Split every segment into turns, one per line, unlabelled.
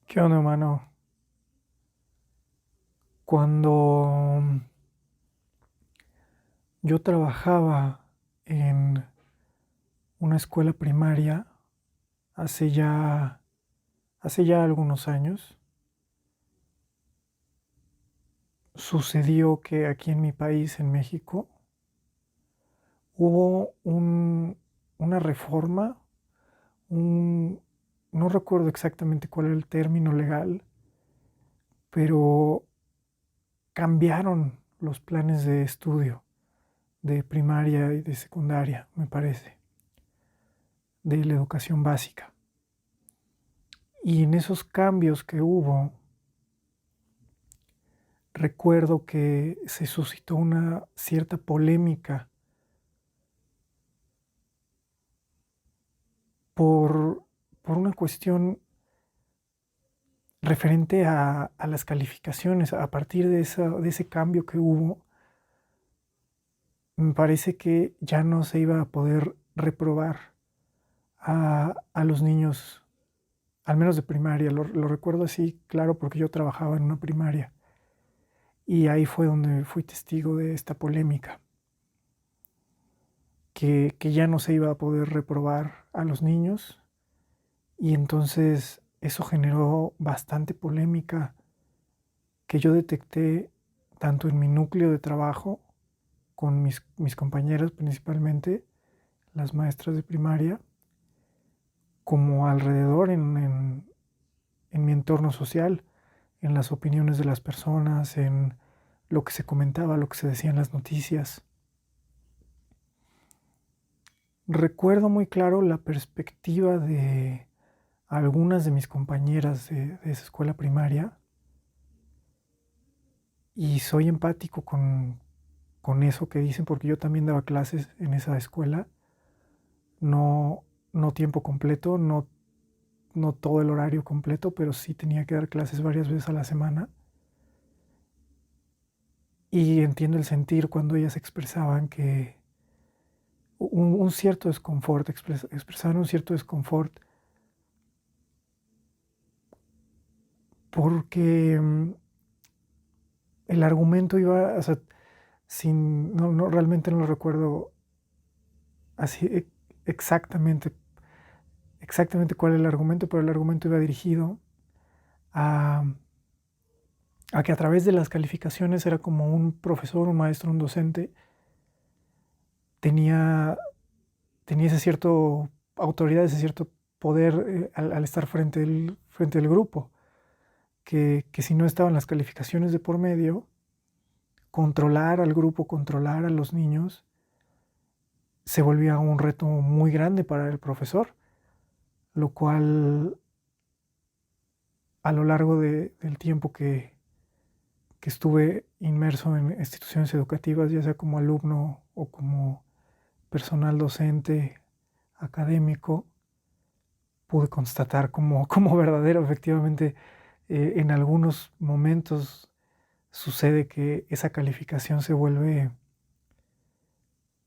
¿Qué onda, mano? Cuando yo trabajaba en una escuela primaria hace ya, hace ya algunos años, sucedió que aquí en mi país, en México, hubo una reforma, un, no recuerdo exactamente cuál era el término legal, pero cambiaron los planes de estudio de primaria y de secundaria, me parece, de la educación básica. Y en esos cambios que hubo, recuerdo que se suscitó una cierta polémica por, por una cuestión referente a las calificaciones. A partir de ese cambio que hubo, me parece que ya no se iba a poder reprobar a los niños, al menos de primaria. Lo recuerdo así, claro, porque yo trabajaba en una primaria. Y ahí fue donde fui testigo de esta polémica. Que ya no se iba a poder reprobar a los niños y entonces eso generó bastante polémica que yo detecté tanto en mi núcleo de trabajo con mis compañeras principalmente, las maestras de primaria, como alrededor en mi entorno social, en las opiniones de las personas, en lo que se comentaba, lo que se decía en las noticias. Recuerdo muy claro la perspectiva de algunas de mis compañeras de esa escuela primaria y soy empático con eso que dicen porque yo también daba clases en esa escuela, no, no tiempo completo, no todo el horario completo, pero sí tenía que dar clases varias veces a la semana y entiendo el sentir cuando ellas expresaban que un cierto desconfort, expresaban un cierto desconfort porque el argumento iba, o sea, realmente no lo recuerdo así exactamente, exactamente cuál es el argumento, pero el argumento iba dirigido a, a que a través de las calificaciones era como un profesor, un maestro, un docente, tenía, tenía ese cierto autoridad, ese cierto poder al estar frente del grupo, que si no estaban las calificaciones de por medio, controlar al grupo, controlar a los niños, se volvía un reto muy grande para el profesor, lo cual a lo largo del tiempo que estuve inmerso en instituciones educativas, ya sea como alumno o como personal docente, académico, pude constatar como verdadero, efectivamente, en algunos momentos sucede que esa calificación se vuelve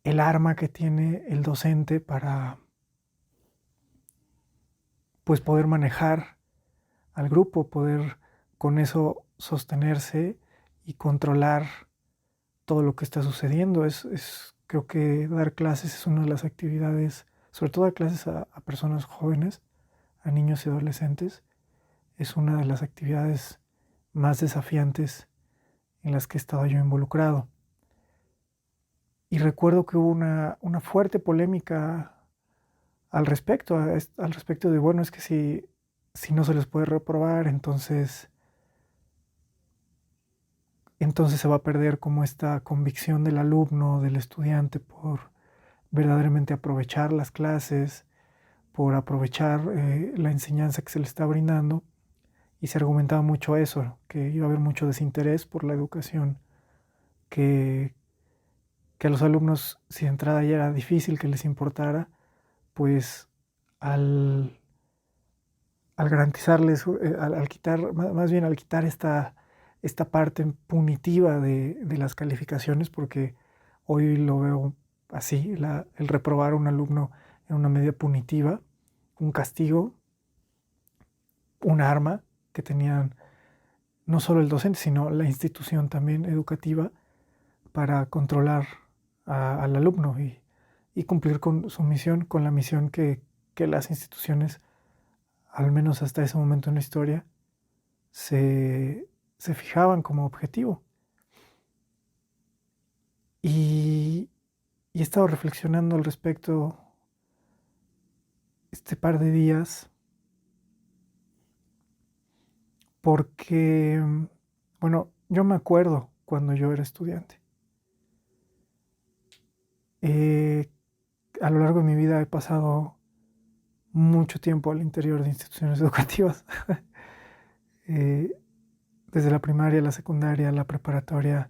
el arma que tiene el docente para pues poder manejar al grupo, poder con eso sostenerse y controlar todo lo que está sucediendo. Creo que dar clases es una de las actividades, sobre todo dar clases a personas jóvenes, a niños y adolescentes, es una de las actividades más desafiantes en las que he estado yo involucrado. Y recuerdo que hubo una fuerte polémica al respecto de, bueno, es que si no se les puede reprobar, entonces se va a perder como esta convicción del alumno, del estudiante por verdaderamente aprovechar las clases, por aprovechar la enseñanza que se le está brindando. Y se argumentaba mucho eso, que iba a haber mucho desinterés por la educación, que, que a los alumnos, si de entrada ya era difícil que les importara, pues al, al garantizarles, al quitar, más bien al quitar esta parte punitiva de las calificaciones, porque hoy lo veo así, el reprobar a un alumno en una medida punitiva, un castigo, un arma que tenían no solo el docente, sino la institución también educativa para controlar al alumno y cumplir con su misión, con la misión que las instituciones, al menos hasta ese momento en la historia, se fijaban como objetivo. Y he estado reflexionando al respecto este par de días porque, bueno, yo me acuerdo cuando yo era estudiante. A lo largo de mi vida he pasado mucho tiempo al interior de instituciones educativas, desde la primaria, la secundaria, la preparatoria,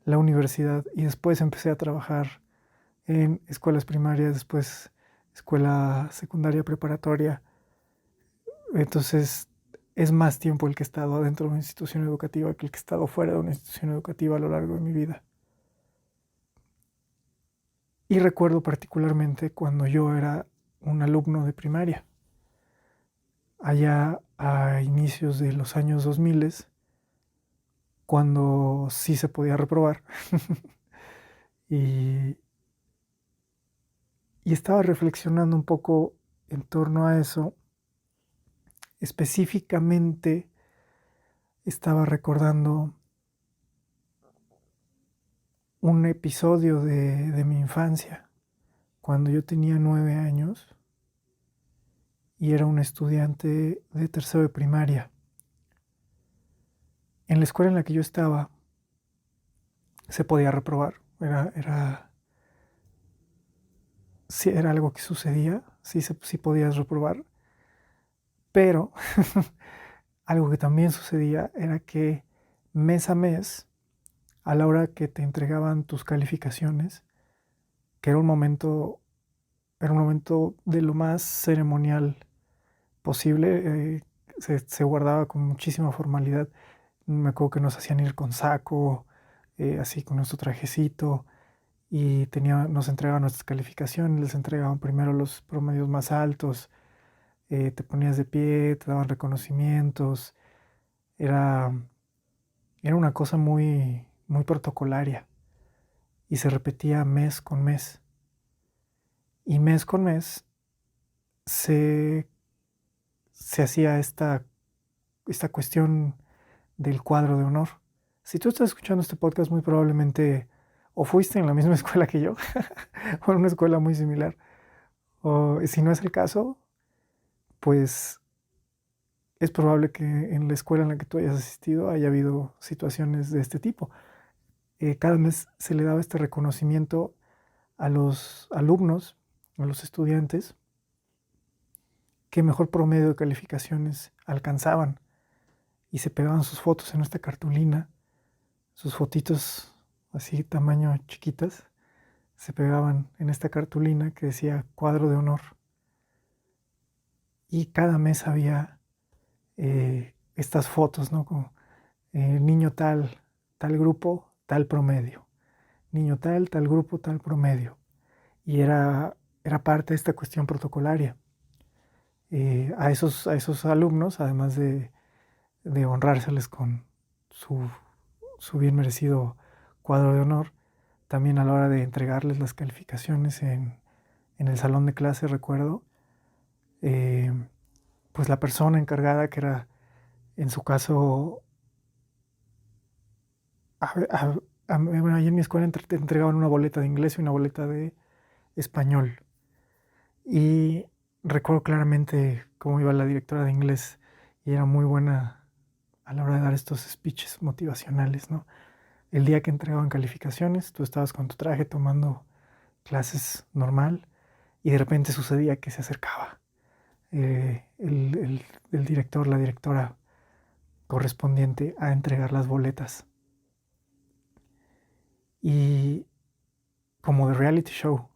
la universidad, y después empecé a trabajar en escuelas primarias, después escuela secundaria preparatoria. Entonces es más tiempo el que he estado adentro de una institución educativa que el que he estado fuera de una institución educativa a lo largo de mi vida. Y recuerdo particularmente cuando yo era un alumno de primaria, allá a inicios de los años 2000, cuando sí se podía reprobar. y, y estaba reflexionando un poco en torno a eso. Específicamente estaba recordando un episodio de mi infancia, cuando yo tenía 9 años y era un estudiante de tercero de primaria. En la escuela en la que yo estaba se podía reprobar, sí, era algo que sucedía, sí podías reprobar, pero algo que también sucedía era que mes a mes, a la hora que te entregaban tus calificaciones, que era un momento de lo más ceremonial posible, se guardaba con muchísima formalidad. Me acuerdo que nos hacían ir con saco, así con nuestro trajecito, y nos entregaban nuestras calificaciones, les entregaban primero los promedios más altos, te ponías de pie, te daban reconocimientos, era, era una cosa muy, muy protocolaria y se repetía mes con mes. Y mes con mes se, se hacía esta cuestión del cuadro de honor. Si tú estás escuchando este podcast, muy probablemente o fuiste en la misma escuela que yo, o en una escuela muy similar, o si no es el caso, pues es probable que en la escuela en la que tú hayas asistido haya habido situaciones de este tipo. Cada mes se le daba este reconocimiento a los alumnos, a los estudiantes, que mejor promedio de calificaciones alcanzaban, y se pegaban sus fotos en esta cartulina, sus fotitos así tamaño chiquitas, se pegaban en esta cartulina que decía cuadro de honor. Y cada mes había estas fotos, ¿no? Como niño tal, tal grupo, tal promedio. Niño tal grupo, tal promedio. Y era parte de esta cuestión protocolaria. A esos alumnos, además de honrárseles con su bien merecido cuadro de honor, también a la hora de entregarles las calificaciones en el salón de clase, recuerdo, eh, pues la persona encargada, que era en su caso, bueno, ahí en mi escuela te entregaban una boleta de inglés y una boleta de español. Y recuerdo claramente cómo iba la directora de inglés, y era muy buena a la hora de dar estos speeches motivacionales, ¿no? El día que entregaban calificaciones, tú estabas con tu traje tomando clases normal, y de repente sucedía que se acercaba el director, la directora correspondiente a entregar las boletas. Y como de reality show,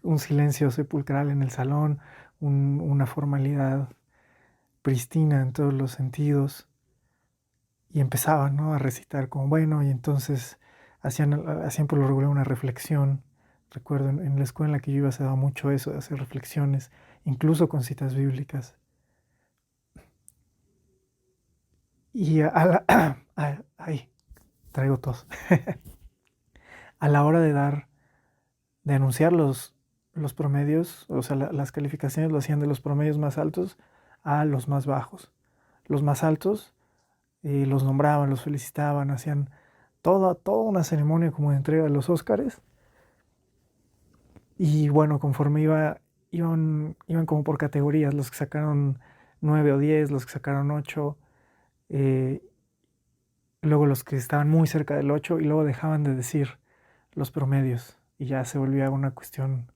un silencio sepulcral en el salón, una formalidad pristina en todos los sentidos, y empezaban, ¿no?, a recitar como bueno, y entonces hacían por lo regular una reflexión. Recuerdo en la escuela en la que yo iba se daba mucho eso, de hacer reflexiones, incluso con citas bíblicas. Y ay, traigo tos. A la hora de anunciar los promedios, o sea, las calificaciones lo hacían de los promedios más altos a los más bajos. Los más altos los nombraban, los felicitaban, hacían toda una ceremonia como de entrega de los Óscares. Y bueno, conforme iban como por categorías, los que sacaron 9 o 10, los que sacaron 8, luego los que estaban muy cerca del 8 y luego dejaban de decir los promedios y ya se volvía una cuestión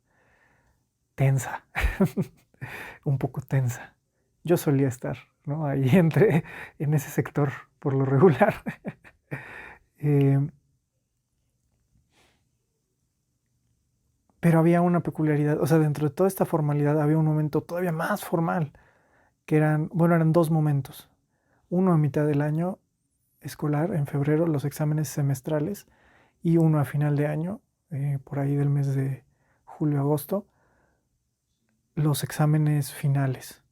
tensa, un poco tensa. Yo solía estar, ¿no? Ahí en ese sector por lo regular. Pero había una peculiaridad, o sea, dentro de toda esta formalidad había un momento todavía más formal, que eran 2 momentos. Uno a mitad del año escolar, en febrero, los exámenes semestrales, y uno a final de año, por ahí del mes de julio-agosto, los exámenes finales.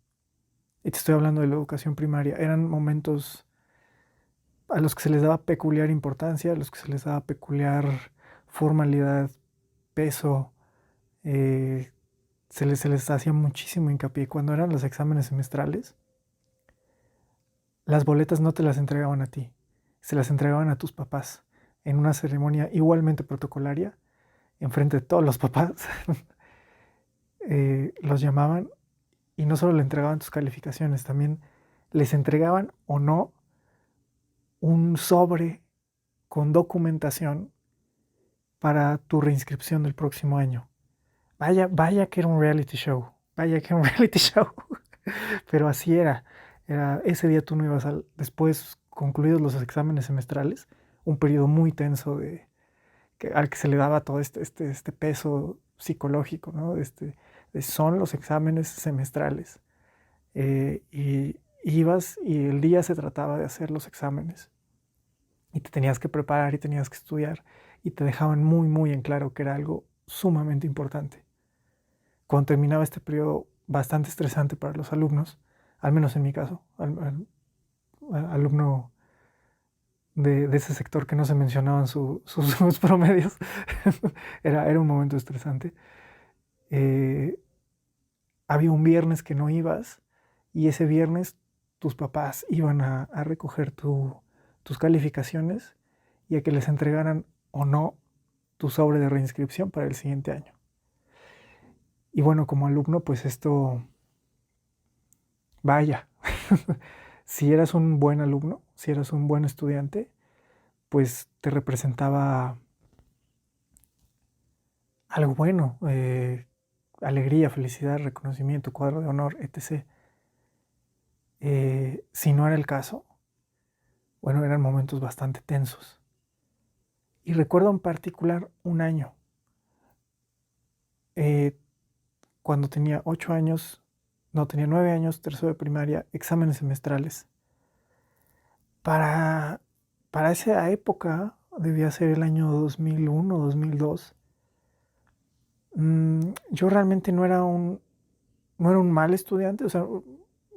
Y te estoy hablando de la educación primaria. Eran momentos a los que se les daba peculiar importancia, a los que se les daba peculiar formalidad, peso, se les hacía muchísimo hincapié. Cuando eran los exámenes semestrales, las boletas no te las entregaban a ti, se las entregaban a tus papás en una ceremonia igualmente protocolaria, enfrente de todos los papás. Los llamaban y no solo le entregaban tus calificaciones, también les entregaban o no un sobre con documentación para tu reinscripción del próximo año. Vaya que era un reality show, vaya que era un reality show. Pero así era. Ese día tú no ibas después, concluidos los exámenes semestrales, un periodo muy tenso al que se le daba todo este peso psicológico, ¿no? Son los exámenes semestrales. Y ibas y el día se trataba de hacer los exámenes. Y te tenías que preparar y tenías que estudiar. Y te dejaban muy, muy en claro que era algo sumamente importante. Cuando terminaba este periodo bastante estresante para los alumnos, al menos en mi caso, alumno de ese sector que no se mencionaban sus promedios, era un momento estresante. Había un viernes que no ibas y ese viernes tus papás iban a recoger tus calificaciones y a que les entregaran o no tu sobre de reinscripción para el siguiente año. Y bueno, como alumno, pues esto, vaya, si eras un buen alumno, si eras un buen estudiante, pues te representaba algo bueno, alegría, felicidad, reconocimiento, cuadro de honor, etc. Si no era el caso, bueno, eran momentos bastante tensos. Y recuerdo en particular un año, cuando tenía 8 años, no, tenía 9 años, tercero de primaria, exámenes semestrales. Para esa época, debía ser el año 2001, 2002, yo realmente no era un mal estudiante, o sea,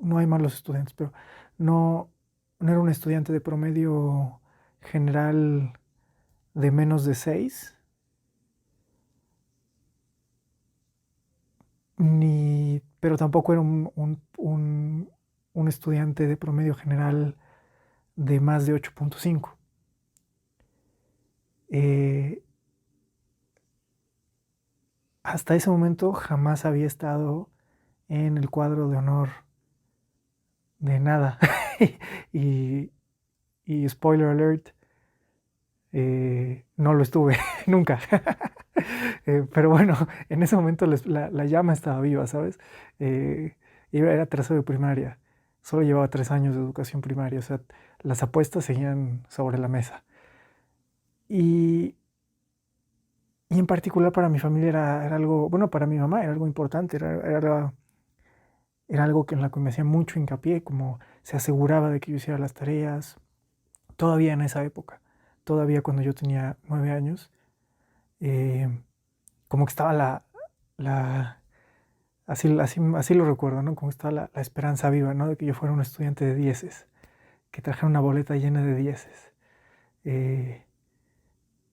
no hay malos estudiantes, pero no era un estudiante de promedio general de menos de 6, pero tampoco era un estudiante de promedio general de más de 8.5. Hasta ese momento jamás había estado en el cuadro de honor de nada. y spoiler alert, no lo estuve nunca. Pero bueno, en ese momento la llama estaba viva, ¿sabes? Era tercero de primaria, solo llevaba 3 años de educación primaria, o sea, las apuestas seguían sobre la mesa. Y en particular para mi familia era algo, bueno, para mi mamá era algo importante, era algo en la que me hacía mucho hincapié, como se aseguraba de que yo hiciera las tareas, todavía en esa época, todavía cuando yo tenía 9 años, como que estaba así lo recuerdo, ¿no? Como que estaba la esperanza viva, ¿no? De que yo fuera un estudiante de 10. que trajera una boleta llena de dieces.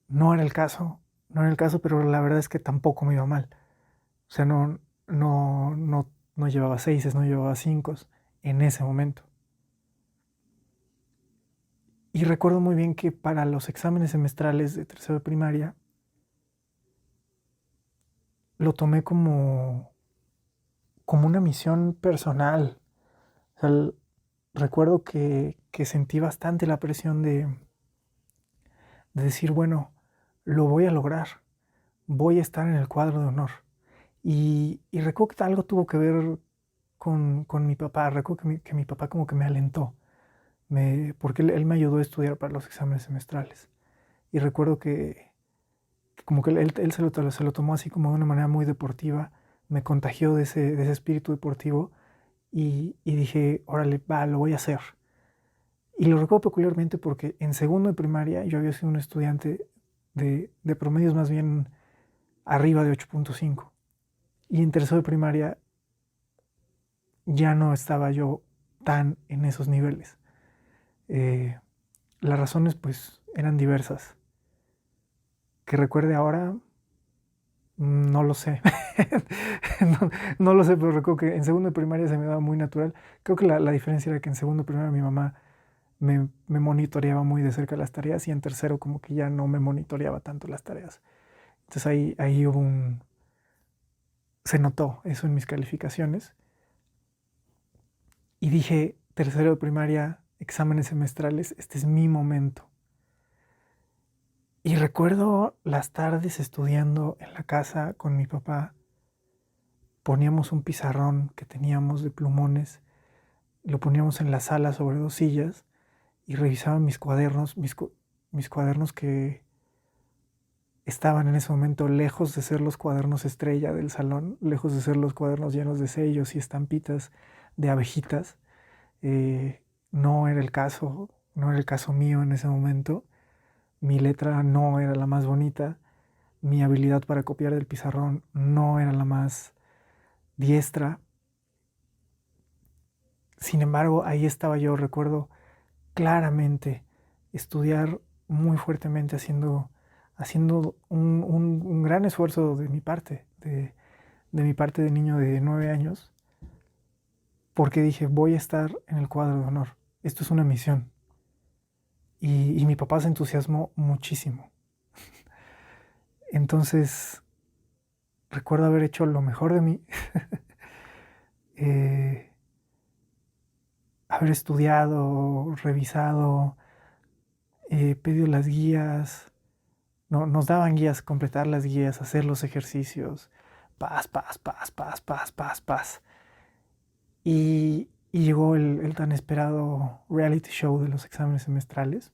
No era el caso, pero la verdad es que tampoco me iba mal. O sea, no llevaba seises, no llevaba cinco en ese momento. Y recuerdo muy bien que para los exámenes semestrales de tercero de primaria lo tomé como una misión personal. O sea, recuerdo que sentí bastante la presión de decir, bueno, lo voy a lograr, voy a estar en el cuadro de honor. Y recuerdo que algo tuvo que ver con mi papá. Recuerdo que mi papá como que me alentó, porque él me ayudó a estudiar para los exámenes semestrales. Y recuerdo que como que él se lo tomó así como de una manera muy deportiva, me contagió de ese espíritu deportivo y dije, órale, va, lo voy a hacer. Y lo recuerdo peculiarmente porque en segundo de primaria yo había sido un estudiante de promedios más bien arriba de 8.5. Y en tercero de primaria ya no estaba yo tan en esos niveles. Las razones pues eran diversas. Que recuerde ahora, no lo sé. no lo sé, pero recuerdo que en segundo de primaria se me daba muy natural. Creo que la diferencia era que en segundo de primaria mi mamá me monitoreaba muy de cerca las tareas y en tercero como que ya no me monitoreaba tanto las tareas. Entonces ahí se notó eso en mis calificaciones y dije, tercero de primaria, exámenes semestrales, este es mi momento. Y recuerdo las tardes estudiando en la casa con mi papá, poníamos un pizarrón que teníamos de plumones, lo poníamos en la sala sobre 2 sillas y revisaba mis cuadernos, mis cuadernos que estaban en ese momento lejos de ser los cuadernos estrella del salón, lejos de ser los cuadernos llenos de sellos y estampitas de abejitas. No era el caso, no era el caso mío en ese momento. Mi letra no era la más bonita, mi habilidad para copiar del pizarrón no era la más diestra. Sin embargo, ahí estaba yo, recuerdo claramente estudiar muy fuertemente, haciendo un gran esfuerzo de mi parte, de mi parte de niño de 9 años, porque dije, voy a estar en el cuadro de honor. Esto es una misión. Y mi papá se entusiasmó muchísimo. Entonces, recuerdo haber hecho lo mejor de mí, eh, haber estudiado, revisado, pedido las guías. No, nos daban guías, completar las guías, hacer los ejercicios. Paz, paz, paz, paz, paz, paz, paz. Y llegó el tan esperado reality show de los exámenes semestrales.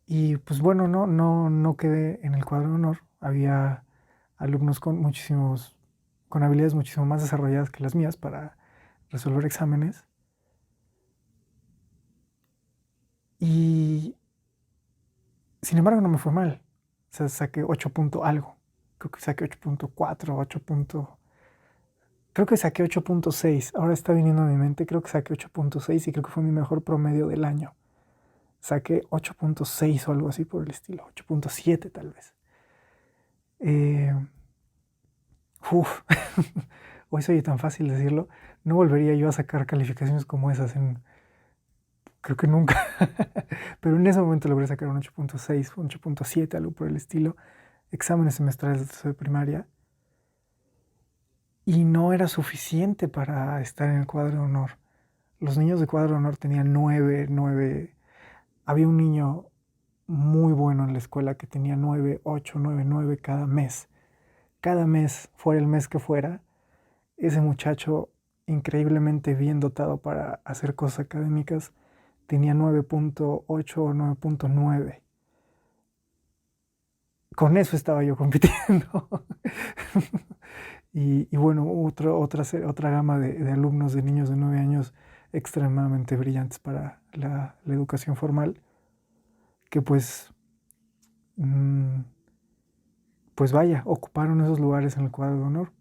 Y pues bueno, no quedé en el cuadro de honor. Había alumnos con habilidades muchísimo más desarrolladas que las mías para resolver exámenes. Y sin embargo no me fue mal. O sea, saqué 8 punto algo. Creo que saqué 8.4, 8. Creo que saqué 8.6. Ahora está viniendo a mi mente. Creo que saqué 8.6 y creo que fue mi mejor promedio del año. Saqué 8.6 o algo así por el estilo. 8.7 tal vez. Eh, uf. Hoy soy tan fácil decirlo. No volvería yo a sacar calificaciones como esas creo que nunca. Pero en ese momento logré sacar un 8.6, un 8.7, algo por el estilo. Exámenes semestrales de tercero de primaria. Y no era suficiente para estar en el cuadro de honor. Los niños de cuadro de honor tenían 9. Había un niño muy bueno en la escuela que tenía 9, 8, 9 cada mes. Cada mes, fuera el mes que fuera, ese muchacho increíblemente bien dotado para hacer cosas académicas tenía 9.8 o 9.9. Con eso estaba yo compitiendo. y bueno, otra gama de alumnos, de niños de 9 años extremadamente brillantes para la educación formal, que mm, pues vaya, ocuparon esos lugares en el cuadro de honor.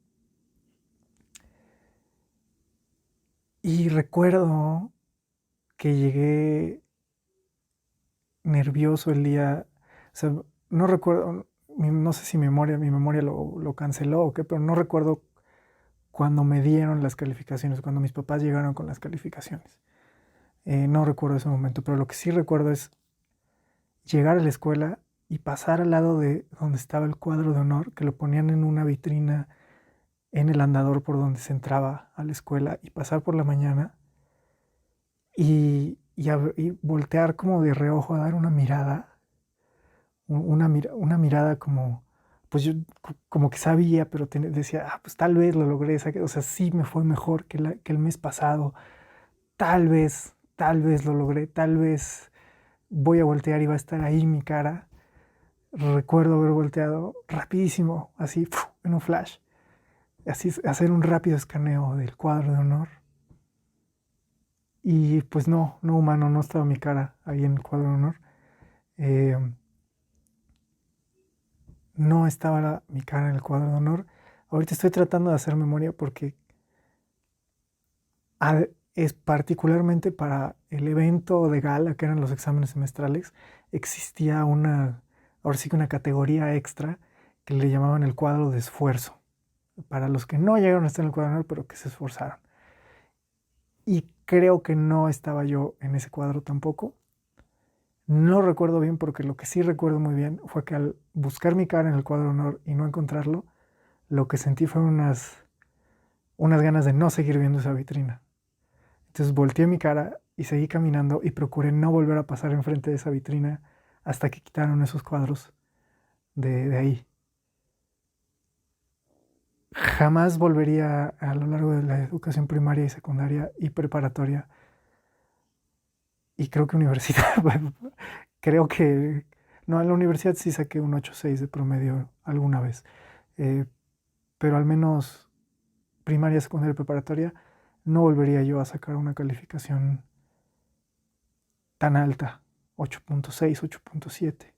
Y recuerdo que llegué nervioso el día, o sea, no recuerdo, no sé si mi memoria lo canceló o qué, pero no recuerdo cuando me dieron las calificaciones, cuando mis papás llegaron con las calificaciones. No recuerdo ese momento, pero lo que sí recuerdo es llegar a la escuela y pasar al lado de donde estaba el cuadro de honor, que lo ponían en una vitrina en el andador por donde se entraba a la escuela, y pasar por la mañana y voltear como de reojo a dar una mirada, una mirada como, pues yo como que sabía, pero decía, pues tal vez lo logré, o sea, sí me fue mejor que el mes pasado, tal vez lo logré, tal vez voy a voltear y va a estar ahí mi cara. Recuerdo haber volteado rapidísimo, así, en un flash, así hacer un rápido escaneo del cuadro de honor. Y pues no, humano, no estaba mi cara ahí en el cuadro de honor. Eh, no estaba mi cara en el cuadro de honor. Ahorita estoy tratando de hacer memoria porque es particularmente para el evento de gala, que eran los exámenes semestrales, existía ahora sí que una categoría extra que le llamaban el cuadro de esfuerzo, para los que no llegaron a estar en el cuadro de honor, pero que se esforzaron. Y creo que no estaba yo en ese cuadro tampoco. No recuerdo bien, porque lo que sí recuerdo muy bien fue que al buscar mi cara en el cuadro de honor y no encontrarlo, lo que sentí fue unas ganas de no seguir viendo esa vitrina. Entonces volteé mi cara y seguí caminando y procuré no volver a pasar enfrente de esa vitrina hasta que quitaron esos cuadros de ahí. Jamás volvería a lo largo de la educación primaria y secundaria y preparatoria, y creo que universidad, creo que, no, en la universidad sí saqué un 8.6 de promedio alguna vez, eh, pero al menos primaria, secundaria y preparatoria no volvería yo a sacar una calificación tan alta, 8.6, 8.7.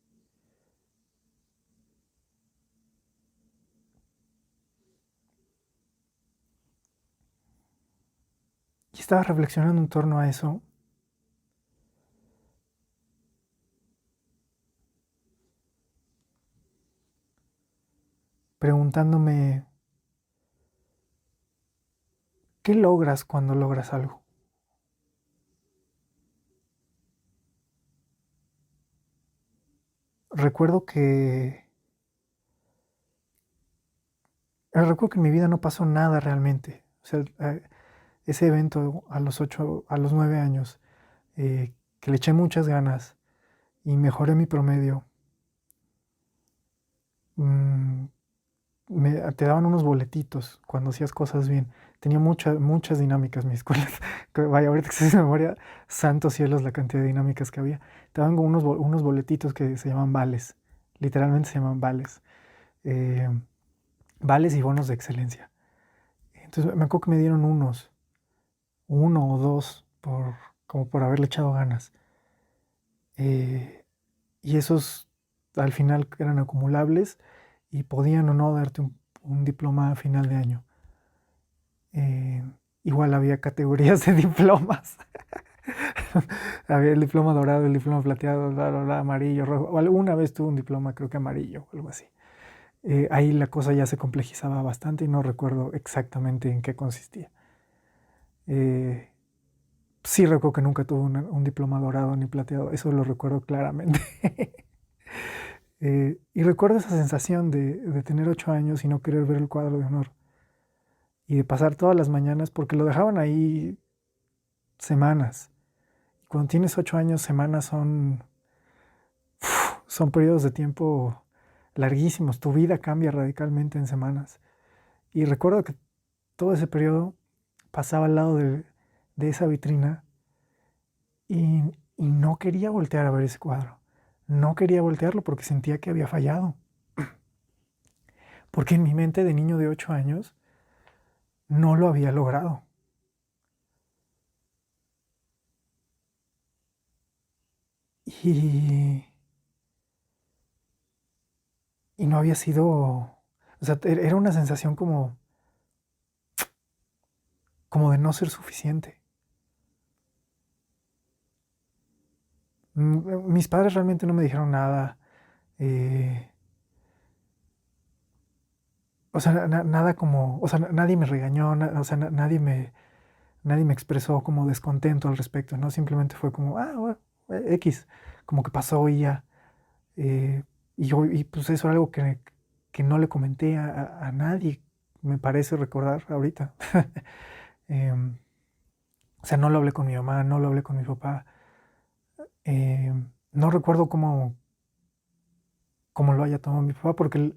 Y estaba reflexionando en torno a eso, preguntándome, ¿qué logras cuando logras algo? Recuerdo que, recuerdo que en mi vida no pasó nada realmente. O sea, ese evento a los 9 años, que le eché muchas ganas y mejoré mi promedio. mm, Te daban unos boletitos cuando hacías cosas bien. Tenía muchas dinámicas mi escuela. Vaya, ahorita que se hace memoria, santos cielos la cantidad de dinámicas que había. Te daban como unos boletitos que se llaman vales. Literalmente se llaman vales. Eh, Vales y bonos de excelencia. Entonces me acuerdo que me dieron uno o dos, como por haberle echado ganas. Eh, y esos al final eran acumulables y podían o no darte un diploma a final de año. Eh, Igual había categorías de diplomas. Había el diploma dorado, el diploma plateado, bla, bla, bla, amarillo, rojo. O alguna vez tuve un diploma, creo que amarillo, algo así. Ahí la cosa ya se complejizaba bastante y no recuerdo exactamente en qué consistía. Eh, sí recuerdo que nunca tuve un diploma dorado ni plateado, eso lo recuerdo claramente. Y recuerdo esa sensación de tener 8 años y no querer ver el cuadro de honor. Y de pasar todas las mañanas, porque lo dejaban ahí semanas. Y cuando tienes 8 años, semanas son periodos de tiempo larguísimos. Tu vida cambia radicalmente en semanas. Y recuerdo que todo ese periodo pasaba al lado de esa vitrina y, y no quería voltear a ver ese cuadro. No quería voltearlo porque sentía que había fallado. Porque en mi mente de niño de 8 años no lo había logrado. Y, y no había sido, o sea, era una sensación como de no ser suficiente. Mis padres realmente no me dijeron nada. O sea, nada como, o sea, nadie me regañó, o sea, nadie me expresó como descontento al respecto, ¿no? Simplemente fue como, bueno, X, como que pasó y ya. Eh, y pues eso era algo que no le comenté a nadie, me parece recordar ahorita. Em, o sea, no lo hablé con mi mamá, no lo hablé con mi papá. No recuerdo cómo lo haya tomado mi papá, porque él,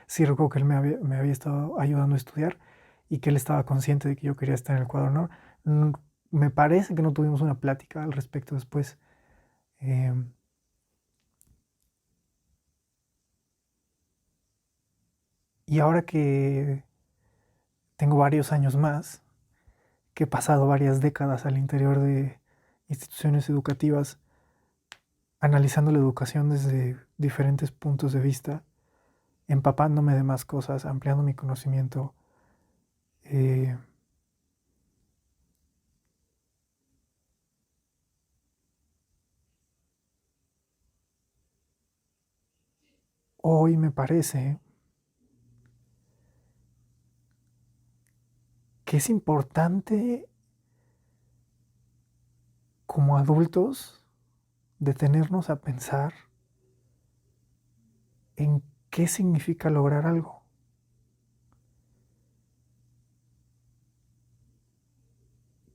sí recuerdo que él me había estado ayudando a estudiar y que él estaba consciente de que yo quería estar en el cuadro honor. Mm, Me parece que no tuvimos una plática al respecto después. Em, y ahora que tengo varios años más, que he pasado varias décadas al interior de instituciones educativas, analizando la educación desde diferentes puntos de vista, empapándome de más cosas, ampliando mi conocimiento, eh, hoy me parece que es importante como adultos detenernos a pensar en qué significa lograr algo.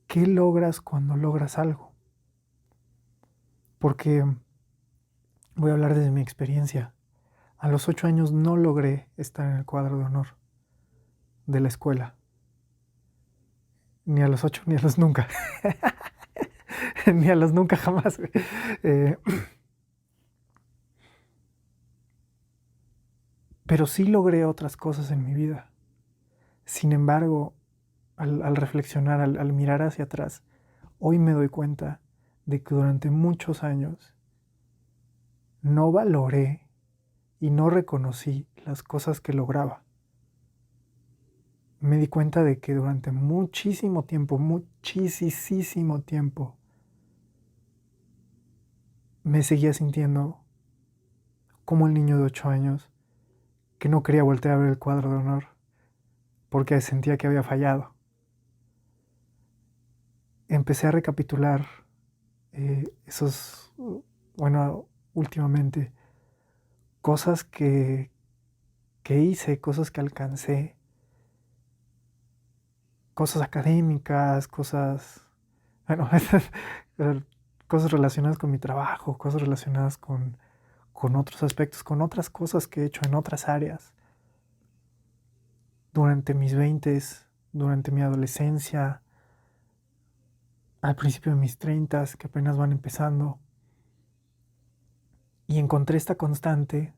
¿Qué logras cuando logras algo? Porque voy a hablar desde mi experiencia. A los 8 años no logré estar en el cuadro de honor de la escuela. Ni a los 8 ni a los nunca. Ni a los nunca jamás. Eh, pero sí logré otras cosas en mi vida. Sin embargo, al reflexionar, al mirar hacia atrás, hoy me doy cuenta de que durante muchos años no valoré y no reconocí las cosas que lograba. Me di cuenta de que durante muchísimo tiempo, me seguía sintiendo como el niño de 8 años que no quería voltear a ver el cuadro de honor porque sentía que había fallado. Empecé a recapitular esos, bueno, últimamente, cosas que hice, cosas que alcancé, cosas académicas, cosas, bueno, cosas relacionadas con mi trabajo, cosas relacionadas con otros aspectos, con otras cosas que he hecho en otras áreas durante mis veintes, durante mi adolescencia, al principio de mis treintas, que apenas van empezando. Y encontré esta constante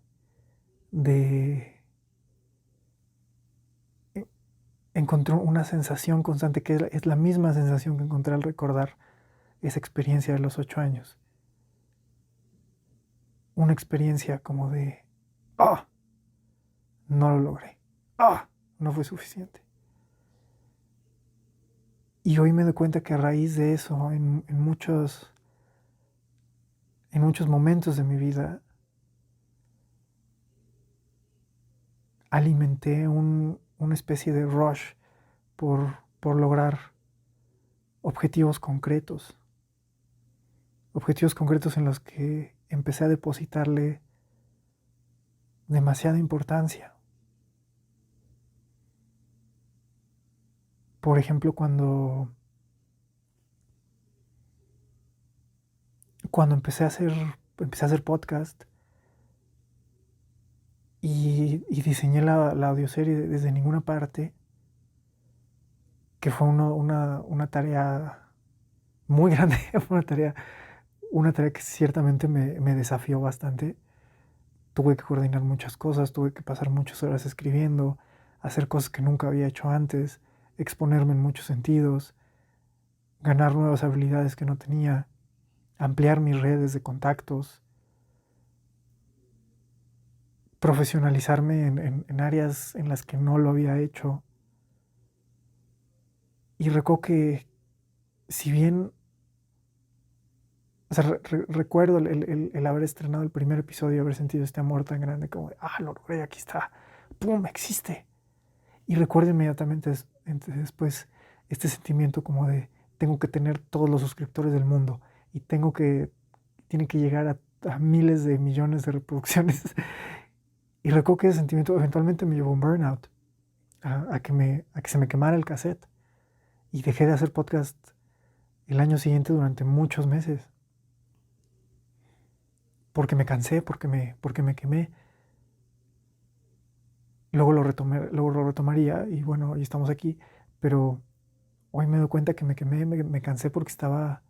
de... Encontré una sensación constante que es la misma sensación que encontré al recordar esa experiencia de los 8 años. Una experiencia como de, ¡ah! No lo logré. ¡Ah! No fue suficiente. Y hoy me doy cuenta que a raíz de eso, en muchos momentos de mi vida, alimenté una especie de rush por lograr objetivos concretos. Objetivos concretos en los que empecé a depositarle demasiada importancia. Por ejemplo, cuando empecé a hacer podcast y diseñé la audioserie desde ninguna parte, que fue una tarea muy grande, una tarea que ciertamente me desafió bastante. Tuve que coordinar muchas cosas, tuve que pasar muchas horas escribiendo, hacer cosas que nunca había hecho antes, exponerme en muchos sentidos, ganar nuevas habilidades que no tenía, ampliar mis redes de contactos, profesionalizarme en áreas en las que no lo había hecho. Y recuerdo que si bien, O sea, recuerdo el haber estrenado el primer episodio y haber sentido este amor tan grande como de, lo logré, aquí está, ¡pum!, existe. Y recuerdo inmediatamente después este sentimiento como de, tengo que tener todos los suscriptores del mundo y tiene que llegar a miles de millones de reproducciones. Y recuerdo que ese sentimiento eventualmente me llevó a un burnout, a que se me quemara el cassette. Y dejé de hacer podcast el año siguiente durante muchos meses. Porque me cansé, porque me quemé. Luego lo retomaría y bueno, hoy estamos aquí. Pero hoy me doy cuenta que me quemé, me cansé porque estaba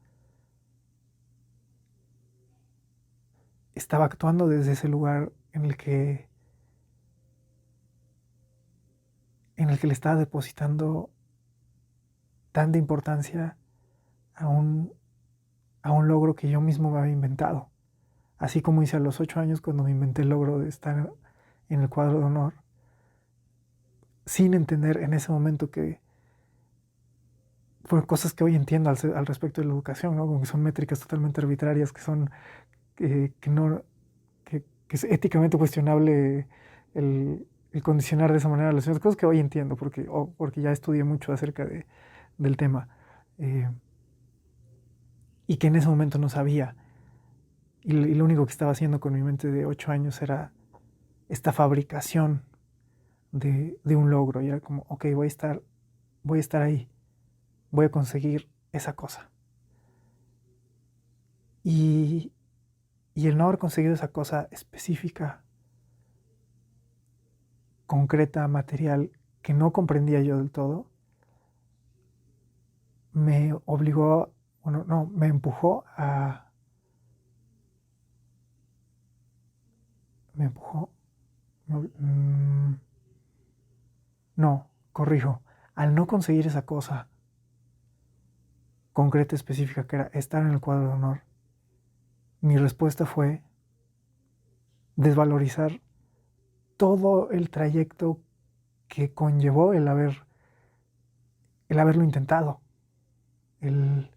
actuando desde ese lugar en el que le estaba depositando tanta importancia a un logro que yo mismo me había inventado. Así como hice a los 8 años cuando me inventé el logro de estar en el cuadro de honor, sin entender en ese momento que fueron cosas que hoy entiendo al respecto de la educación, ¿no? Como que son métricas totalmente arbitrarias, que son que es éticamente cuestionable el condicionar de esa manera las cosas que hoy entiendo porque ya estudié mucho acerca del tema, y que en ese momento no sabía, y lo único que estaba haciendo con mi mente de 8 años era esta fabricación de un logro, y era como, ok, voy a estar ahí, voy a conseguir esa cosa. Y el no haber conseguido esa cosa específica, concreta, material, que no comprendía yo del todo, me obligó, me empujó me empujó, no, corrijo, al no conseguir esa cosa concreta, específica, que era estar en el cuadro de honor, mi respuesta fue desvalorizar todo el trayecto que conllevó el haberlo intentado, el,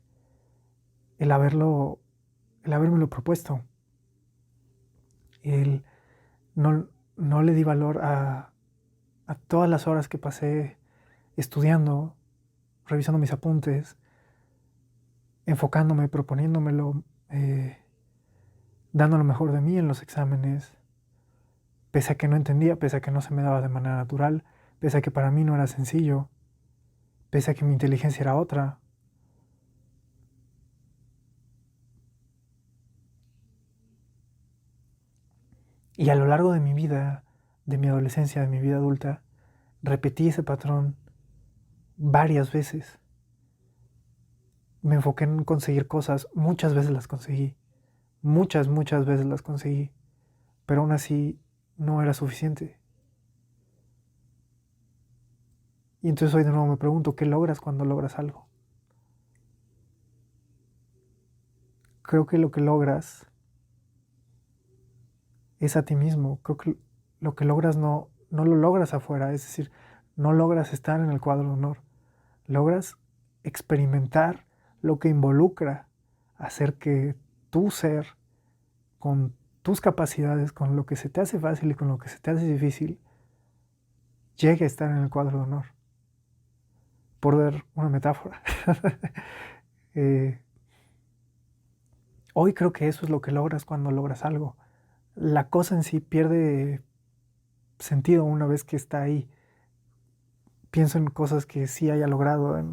el habérmelo propuesto. No le di valor a todas las horas que pasé estudiando, revisando mis apuntes, enfocándome, proponiéndomelo, dando lo mejor de mí en los exámenes, pese a que no entendía, pese a que no se me daba de manera natural, pese a que para mí no era sencillo, pese a que mi inteligencia era otra. Y a lo largo de mi vida, de mi adolescencia, de mi vida adulta, repetí ese patrón varias veces. Me enfoqué en conseguir cosas, muchas veces las conseguí, muchas veces las conseguí, pero aún así no era suficiente. Y entonces hoy de nuevo me pregunto, ¿qué logras cuando logras algo? Creo que lo que logras es a ti mismo. Creo que lo que logras no lo logras afuera, es decir, no logras estar en el cuadro de honor. Logras experimentar lo que involucra hacer que tu ser, con tus capacidades, con lo que se te hace fácil y con lo que se te hace difícil, llegue a estar en el cuadro de honor. Por dar una metáfora. Hoy creo que eso es lo que logras cuando logras algo. La cosa en sí pierde sentido una vez que está ahí. Pienso en cosas que sí haya logrado a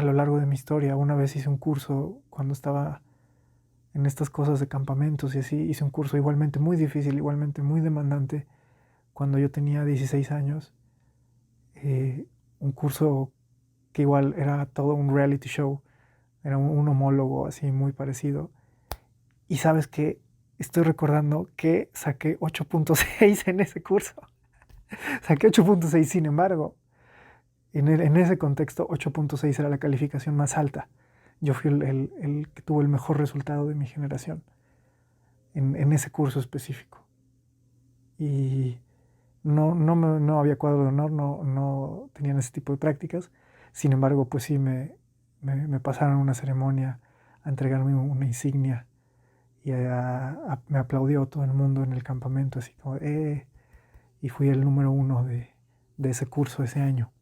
lo largo de mi historia. Una vez hice un curso cuando estaba en estas cosas de campamentos y así. Hice un curso igualmente muy difícil, igualmente muy demandante, cuando yo tenía 16 años. Un curso que igual era todo un reality show. Era un homólogo así muy parecido. Y sabes que estoy recordando que saqué 8.6 en ese curso. Saqué 8.6, sin embargo, en ese contexto 8.6 era la calificación más alta. Yo fui el que tuvo el mejor resultado de mi generación en ese curso específico. Y no había cuadro de honor, no tenían ese tipo de prácticas. Sin embargo, pues sí me pasaron a una ceremonia a entregarme una insignia y me aplaudió todo el mundo en el campamento, así como, y fui el número 1 de ese curso ese año.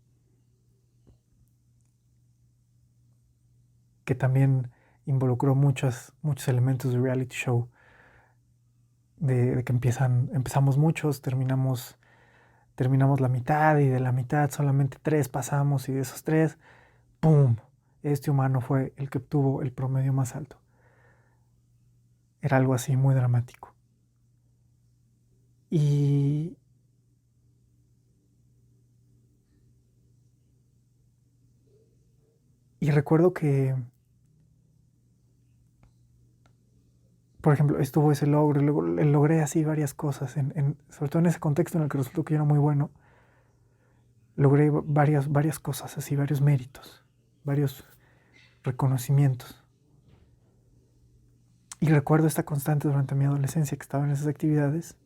Que también involucró muchos elementos de reality show, de que empezamos muchos, terminamos la mitad y de la mitad solamente 3 pasamos y de esos 3, ¡pum! Este humano fue el que obtuvo el promedio más alto. Era algo así muy dramático. Y recuerdo que, por ejemplo, estuvo ese logro, luego logré así varias cosas, sobre todo en ese contexto en el que resultó que yo era muy bueno, logré varias cosas así, varios méritos, varios reconocimientos. Y recuerdo esta constante durante mi adolescencia que estaba en esas actividades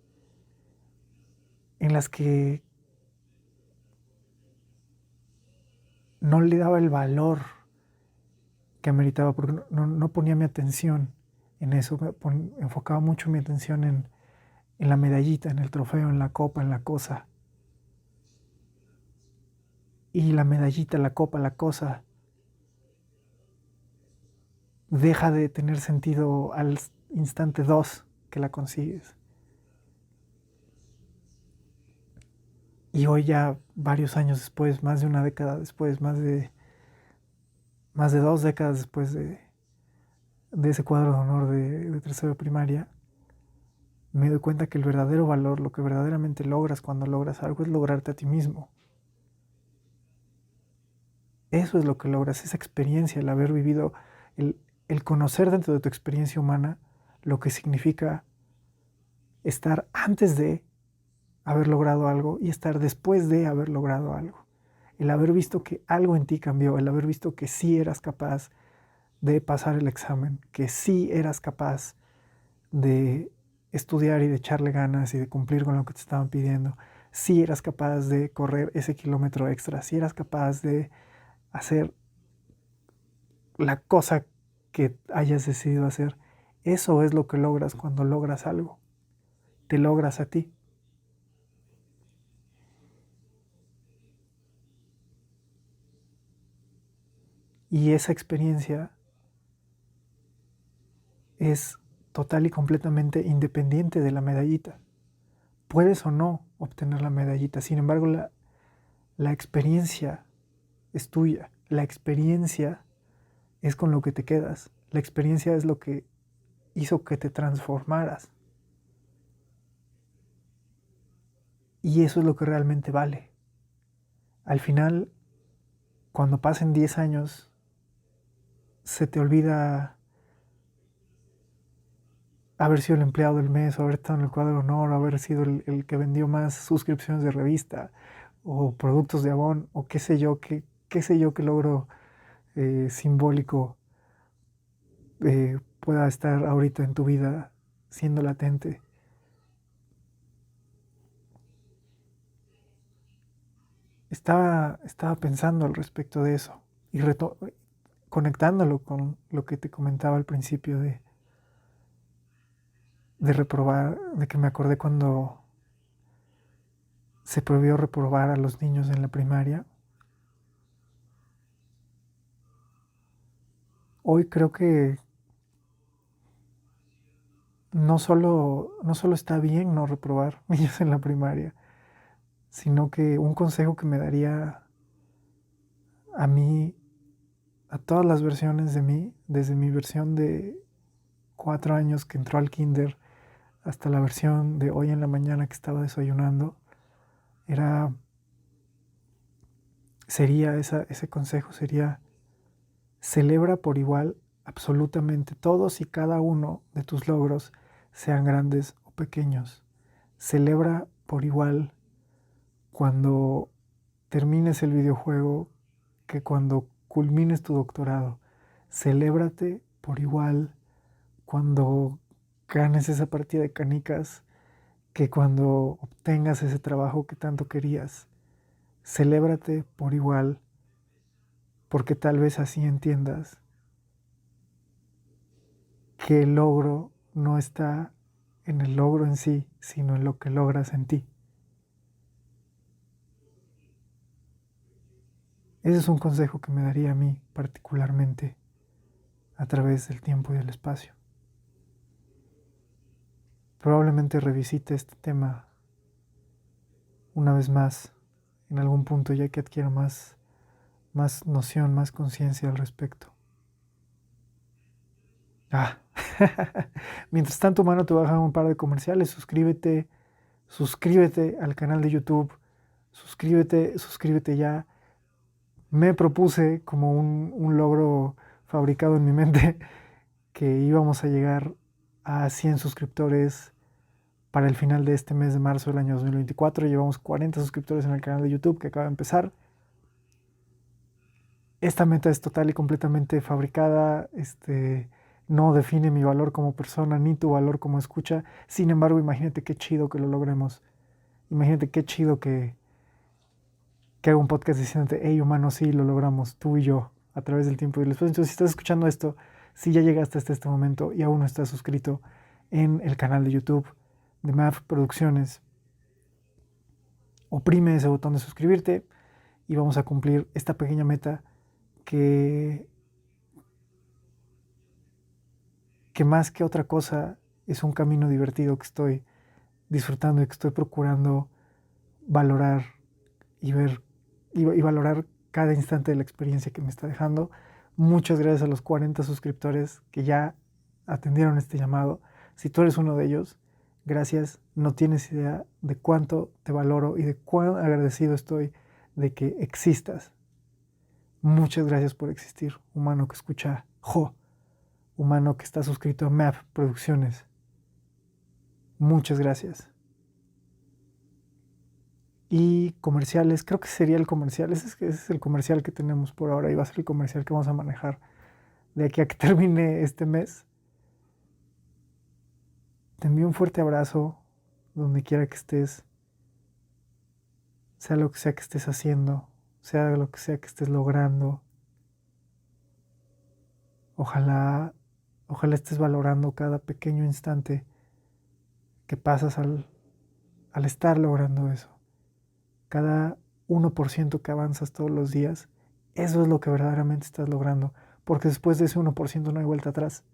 en las que no le daba el valor que ameritaba porque no ponía mi atención en eso, enfocaba mucho mi atención en la medallita, en el trofeo, en la copa, en la cosa. Y la medallita, la copa, la cosa deja de tener sentido al instante 2 que la consigues. Y hoy ya varios años después, más de una década después, más de 2 décadas después de ese cuadro de honor de tercero de primaria, me doy cuenta que el verdadero valor, lo que verdaderamente logras cuando logras algo, es lograrte a ti mismo. Eso es lo que logras, esa experiencia, el haber vivido, el conocer dentro de tu experiencia humana lo que significa estar antes de haber logrado algo y estar después de haber logrado algo. El haber visto que algo en ti cambió, el haber visto que sí eras capaz de pasar el examen, que sí eras capaz de estudiar y de echarle ganas y de cumplir con lo que te estaban pidiendo, si eras capaz de correr ese kilómetro extra, si eras capaz de hacer la cosa que hayas decidido hacer. Eso es lo que logras cuando logras algo. Te logras a ti. Y esa experiencia es total y completamente independiente de la medallita. Puedes o no obtener la medallita, sin embargo la experiencia es tuya, la experiencia es con lo que te quedas, la experiencia es lo que hizo que te transformaras. Y eso es lo que realmente vale. Al final, cuando pasen 10 años, se te olvida haber sido el empleado del mes, o haber estado en el cuadro de honor, o haber sido el que vendió más suscripciones de revista, o productos de Avon, o qué sé yo, qué sé yo qué logro simbólico pueda estar ahorita en tu vida siendo latente. Estaba pensando al respecto de eso y conectándolo con lo que te comentaba al principio de reprobar, de que me acordé cuando se prohibió reprobar a los niños en la primaria. Hoy creo que no solo está bien no reprobar niños en la primaria, sino que un consejo que me daría a mí, a todas las versiones de mí, desde mi versión de 4 años que entró al kinder hasta la versión de hoy en la mañana que estaba desayunando, ese consejo sería: celebra por igual absolutamente todos y cada uno de tus logros, sean grandes o pequeños. Celebra por igual cuando termines el videojuego que cuando culmines tu doctorado. Celébrate por igual cuando ganes esa partida de canicas que cuando obtengas ese trabajo que tanto querías. Celébrate por igual porque tal vez así entiendas que el logro no está en el logro en sí, sino en lo que logras en ti. Ese es un consejo que me daría a mí particularmente a través del tiempo y del espacio. Probablemente revisite este tema una vez más en algún punto, ya que adquiera más noción, más conciencia al respecto. Mientras tanto, mano, te voy a dejar un par de comerciales. Suscríbete al canal de YouTube, suscríbete ya. Me propuse como un logro fabricado en mi mente que íbamos a llegar a 100 suscriptores para el final de este mes de marzo del año 2024. Llevamos 40 suscriptores en el canal de YouTube que acaba de empezar. Esta meta es total y completamente fabricada, no define mi valor como persona ni tu valor como escucha. Sin embargo, imagínate qué chido que lo logremos. Imagínate qué chido que haga un podcast diciéndote, hey humano, sí, lo logramos, tú y yo, a través del tiempo y el espacio. Entonces, si estás escuchando esto, si ya llegaste hasta este momento y aún no estás suscrito en el canal de YouTube de MAF Producciones, oprime ese botón de suscribirte y vamos a cumplir esta pequeña meta que más que otra cosa es un camino divertido que estoy disfrutando y que estoy procurando valorar y ver y valorar cada instante de la experiencia que me está dejando. Muchas gracias a los 40 suscriptores que ya atendieron este llamado. Si tú eres uno de ellos, gracias. No tienes idea de cuánto te valoro y de cuán agradecido estoy de que existas. Muchas gracias por existir, humano que escucha humano que está suscrito a MAP Producciones. Muchas gracias. Y comerciales, creo que sería el comercial, ese es el comercial que tenemos por ahora y va a ser el comercial que vamos a manejar de aquí a que termine este mes. Te envío un fuerte abrazo donde quiera que estés, sea lo que sea que estés haciendo, sea lo que sea que estés logrando. Ojalá estés valorando cada pequeño instante que pasas al estar logrando eso. Cada 1% que avanzas todos los días, eso es lo que verdaderamente estás logrando, porque después de ese 1% no hay vuelta atrás.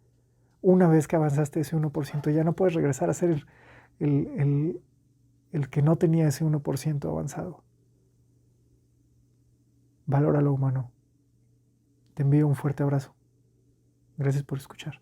Una vez que avanzaste ese 1%, ya no puedes regresar a ser el que no tenía ese 1% avanzado. Valóralo, humano. Te envío un fuerte abrazo. Gracias por escuchar.